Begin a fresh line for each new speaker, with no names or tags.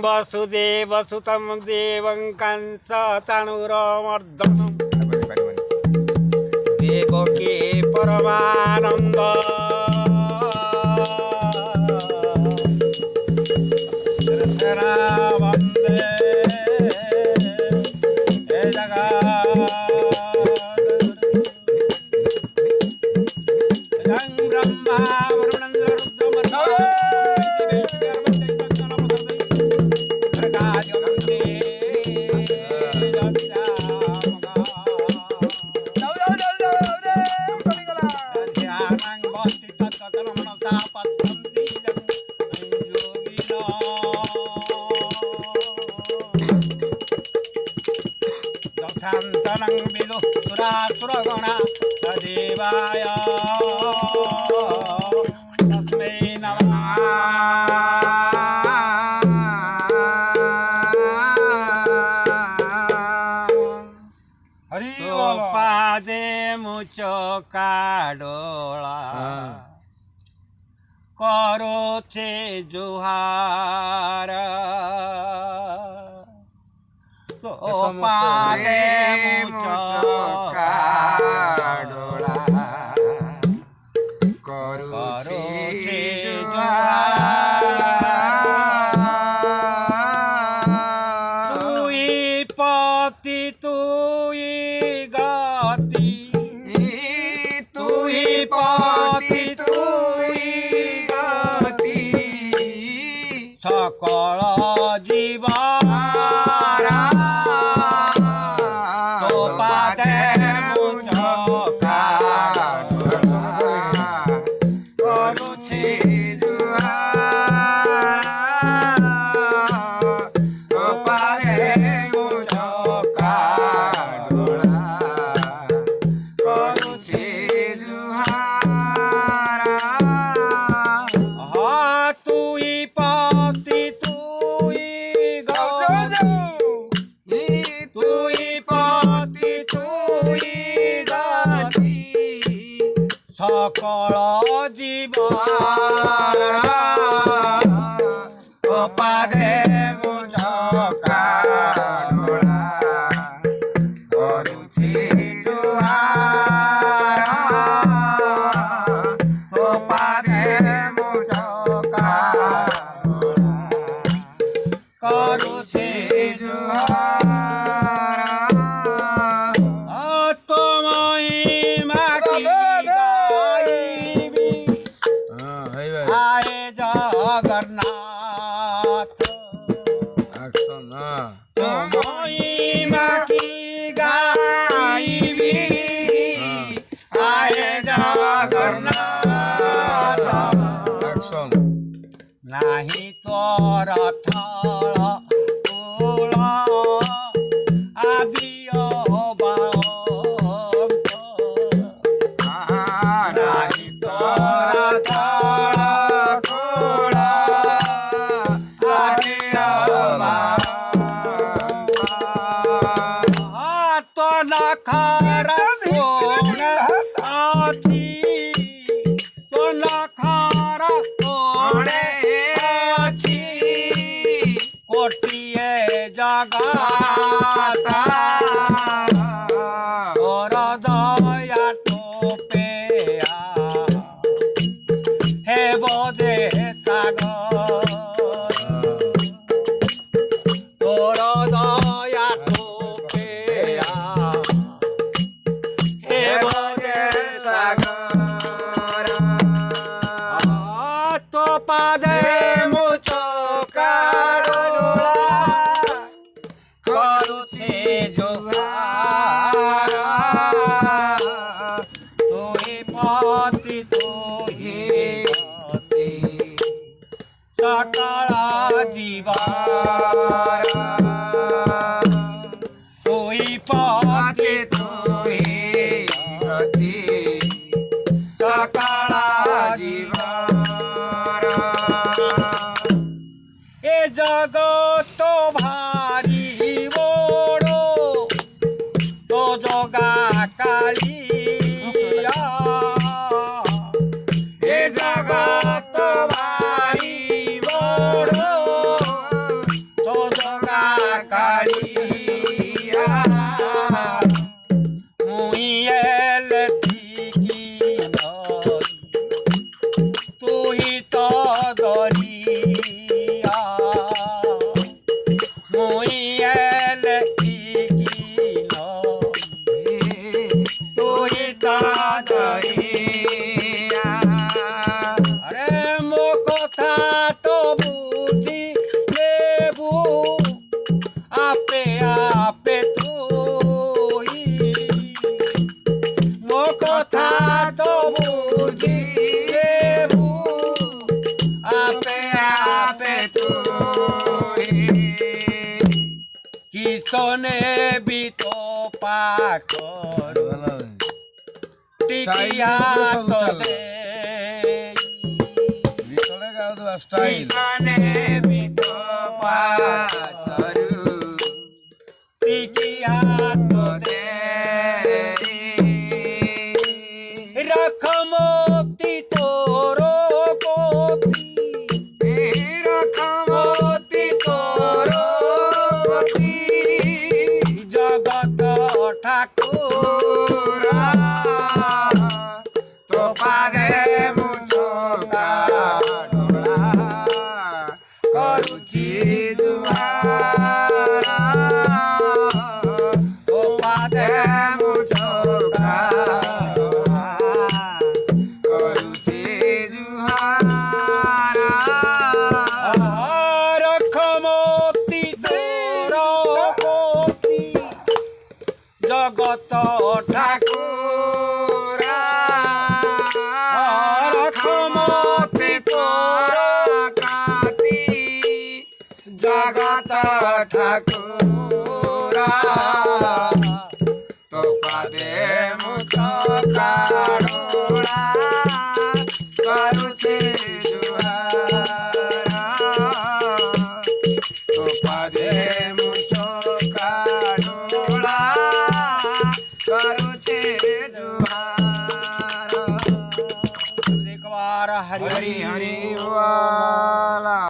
वसुदेव सुतं देवं कंसतनुरमर्दनं देवकी परमानंद कृष्ण वंदे हे जगत् ब्रह्मा वरुणेन्द्र रुद्रमरुतो सुरासुरगणा देवाय तस्मै नमः। पादे मुचो काडोला करो छे जुहार तो पादे मुचो
काडोला करो छे
जुहार तुई पति तुई गति
तुई पति तुई गति
सकल जीवन तो पादे मुझो
काडोला करो छे जुहार तो पादे मुझो काडोला करो छे जुहार
हाँ तुई पति तुई गति
तुई पति तुई गति
सकल जीवन
तो पादे मुझो काडोला करो छे जुहार तो पादे मुझो काडोला करो छे जुहार
तो महिमा की गाईबी आए जगन्नाथ तो महिमा की गाईबी आए जगन्नाथ नाही तो रथल कुल आदि
नाही तो रथल कुल आदि
तो नखरा आदि तो नखरा
अछि
कोटिए जगत तोर दया टोपेया हे बोधे सागर तोर दया टोपेया हे बोधे
सागर
तो पादे मुझो काडोला करो छे जुहार तुई पति तुई गति सकल जीवन तुई पति
तुई गति सकल जीवन
ए जगत भारी बड़ो तो जगा कालिया ए जगत भारी बड़ो
गरिया
मुई एलती की नई तू ही तो गरिया मुई एलती की नई तू ही तो गरिया अरे मो कथा तो बुझी लेबू आपे आपे तुई मो कथा तो बुझी लेबू आपे आपे किसने भी तो पाकर टिकिया तो दे
किसने भी तो पासरू
टिकिया तो दे रख मोती तोरो कोती
रखमती तोरो गति
जगत ठाकुर
पूरा तो पादे मुझका डोळा करुची दुआरा
तो पादे
मुझका डोळा करुची दुआरा
रख मोती तोरो कोती जगत
ठाकुरा
रखमती तोरो
काती जगत ठाकुरा तो पादे मुझका डोळा करुचे जुहारा तो पादे मुझका डोळा करुचे जुहारा
एक बार हरि
हरि हरि वाला